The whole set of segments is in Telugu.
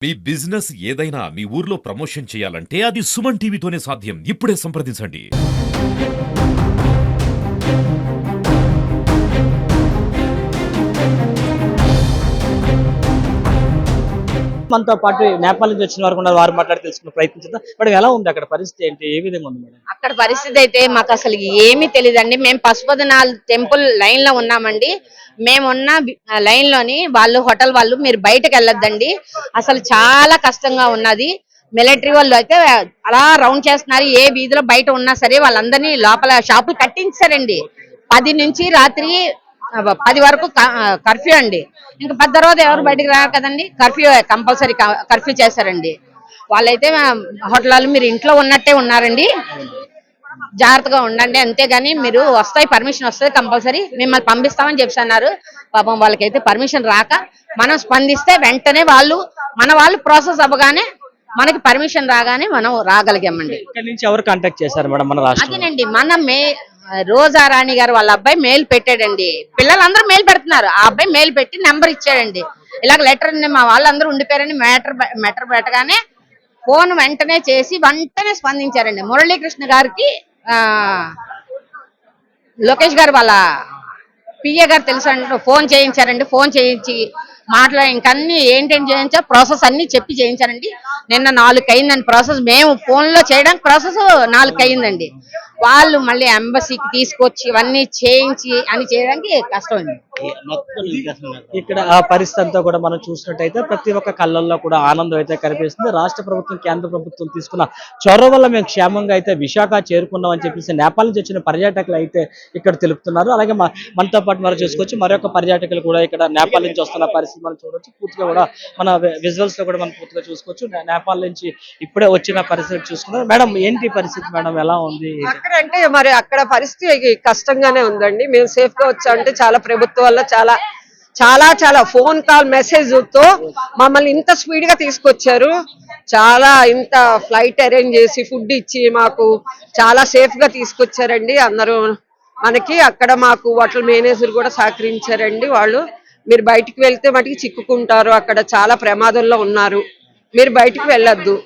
మీ బిజినెస్ ఏదైనా మీ ఊర్లో ప్రమోషన్ చేయాలంటే అది సుమన్ టీవీతోనే సాధ్యం. ఇప్పుడే సంప్రదించండి. మనతో పాటు నేపాల్ నుంచి వచ్చిన వారు ఉన్నారు. వారు మాట్లాడి తెలుసుకునే ప్రయత్నించుదాం. మేడం ఎలా ఉంది అక్కడ పరిస్థితి ఏంటి? ఏ విధంగా ఉంది మేడం? అక్కడ పరిస్థితి అయితే మాకు అసలు ఏమీ తెలియదండి. మేము పశుపతినాథ్ టెంపుల్ లైన్ లో ఉన్నామండి. మేమున్న లైన్ లోని వాళ్ళు హోటల్ వాళ్ళు మీరు బయటకు వెళ్ళొద్దండి, అసలు చాలా కష్టంగా ఉన్నది. మిలిటరీ వాళ్ళు అయితే అలా రౌండ్ చేస్తున్నారు. ఏ వీధిలో బయట ఉన్నా సరే వాళ్ళందరినీ లోపల షాపులు కట్టించారండి. 10 నుంచి రాత్రి 10 వరకు కర్ఫ్యూ అండి. ఇంకా 10 తర్వాత ఎవరు బయటకు రారు కదండి, కర్ఫ్యూ కంపల్సరీ కర్ఫ్యూ చేశారండి. వాళ్ళైతే హోటల్ మీరు ఇంట్లో ఉన్నట్టే ఉన్నారండి, జాగ్రత్తగా ఉండండి అంతేగాని మీరు వస్తాయి పర్మిషన్ వస్తుంది కంపల్సరీ మిమ్మల్ని పంపిస్తామని చెప్పన్నారు. పాపం వాళ్ళకైతే పర్మిషన్ రాక మనం స్పందిస్తే వెంటనే మన వాళ్ళు ప్రాసెస్ అవ్వగానే మనకి పర్మిషన్ రాగానే మనం రాగలిగామండి. ఇక్కడ నుంచి ఎవరు కాంటాక్ట్ చేశారు మేడం మన రాష్ట్రం? అదేనండి రోజా రాణి గారు వాళ్ళ అబ్బాయి మెయిల్ పెట్టాడండి. పిల్లలందరూ మెయిల్ పెడుతున్నారు, ఆ అబ్బాయి మెయిల్ పెట్టి నెంబర్ ఇచ్చాడండి. ఇలాగ లెటర్ మా వాళ్ళందరూ ఉండిపోయారని మెటర్ పెట్టగానే ఫోన్ వెంటనే చేసి వెంటనే స్పందించారండి. మురళీకృష్ణ గారికి లోకేష్ గారు వాళ్ళ పిఏ గారు తెలుసు అంటే ఫోన్ చేయించారండి. ఫోన్ చేయించి మాట్లాడి ఇంకన్నీ ఏంటేంటి చేయించా ప్రాసెస్ అన్ని చెప్పి చేయించారండి. నిన్న 4 అయిందండి ప్రాసెస్. మేము ఫోన్ లో చేయడానికి ప్రాసెస్ 4 అయిందండి. వాళ్ళు మళ్ళీ ఎంబసీకి తీసుకొచ్చి ఇవన్నీ చేయించి అని చేయడానికి కష్టం. ఇక్కడ ఆ పరిస్థితి అంతా కూడా మనం చూసినట్టయితే ప్రతి ఒక్క కళ్ళల్లో కూడా ఆనందం అయితే కనిపిస్తుంది. రాష్ట్ర ప్రభుత్వం కేంద్ర ప్రభుత్వం తీసుకున్న చొరవ వల్ల మేము క్షేమంగా అయితే విశాఖ చేరుకున్నాం అని చెప్పేసి నేపాల్ నుంచి వచ్చిన పర్యాటకులు అయితే ఇక్కడ తెలుపుతున్నారు. అలాగే మనతో పాటు మనం చూసుకోవచ్చు మరొక పర్యాటకులు కూడా ఇక్కడ నేపాల్ నుంచి వస్తున్న పరిస్థితి మనం చూడవచ్చు. పూర్తిగా కూడా మన విజువల్స్ లో కూడా మనం పూర్తిగా చూసుకోవచ్చు. నేపాల్ నుంచి ఇప్పుడే వచ్చిన పరిస్థితి చూసుకున్నారు. మేడం ఏంటి పరిస్థితి మేడం, ఎలా ఉంది అంటే? మరి అక్కడ పరిస్థితి కష్టంగానే ఉందండి. మేము సేఫ్ గా వచ్చామంటే చాలా ప్రభుత్వం వల్ల చాలా చాలా చాలా ఫోన్ కాల్ మెసేజ్ తో మమ్మల్ని ఇంత స్పీడ్ గా తీసుకొచ్చారు. చాలా ఇంత ఫ్లైట్ అరేంజ్ చేసి ఫుడ్ ఇచ్చి మాకు చాలా సేఫ్ గా తీసుకొచ్చారండి. అందరూ మనకి అక్కడ మాకు హోటల్ మేనేజర్ కూడా సహకరించారండి. వాళ్ళు మీరు బయటికి వెళ్తే మటుకు చిక్కుకుంటారు, అక్కడ చాలా ప్రమాదంలో ఉన్నారు, మీరు బయటికి వెళ్ళొద్దు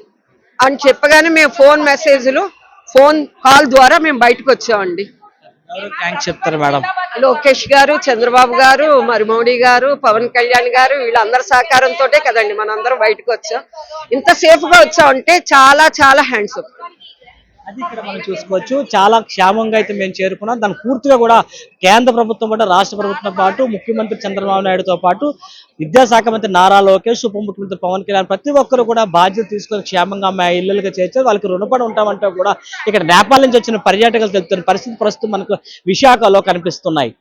అని చెప్పగానే మేము ఫోన్ కాల్ ద్వారా మేము బయటకు వచ్చామండి. థ్యాంక్స్ చెప్తారు మేడం? లోకేష్ గారు, చంద్రబాబు గారు, మరి మోడీ గారు, పవన్ కళ్యాణ్ గారు వీళ్ళందరి సహకారంతో కదండి మనందరం బయటకు వచ్చాం. ఇంత సేఫ్ గా వచ్చామంటే చాలా చాలా హ్యాండ్స్ అప్. అది ఇక్కడ మనం చూసుకోవచ్చు. చాలా క్షేమంగా అయితే మేము చేరుకున్నాం. దాని పూర్తిగా కూడా కేంద్ర ప్రభుత్వం పాటు రాష్ట్ర ప్రభుత్వంతో పాటు ముఖ్యమంత్రి చంద్రబాబు నాయుడుతో పాటు విద్యాశాఖ మంత్రి నారా లోకేష్, ఉప ముఖ్యమంత్రి పవన్ కళ్యాణ్ ప్రతి ఒక్కరు కూడా బాధ్యత తీసుకొని క్షేమంగా మా ఇళ్ళకి చేర్చారు. వాళ్ళకి రుణపడి ఉంటామంటే కూడా ఇక్కడ నేపాల్ నుంచి వచ్చిన పర్యాటకులు తెలుపుతున్న పరిస్థితి ప్రస్తుతం మనకు విశాఖలో కనిపిస్తున్నాయి.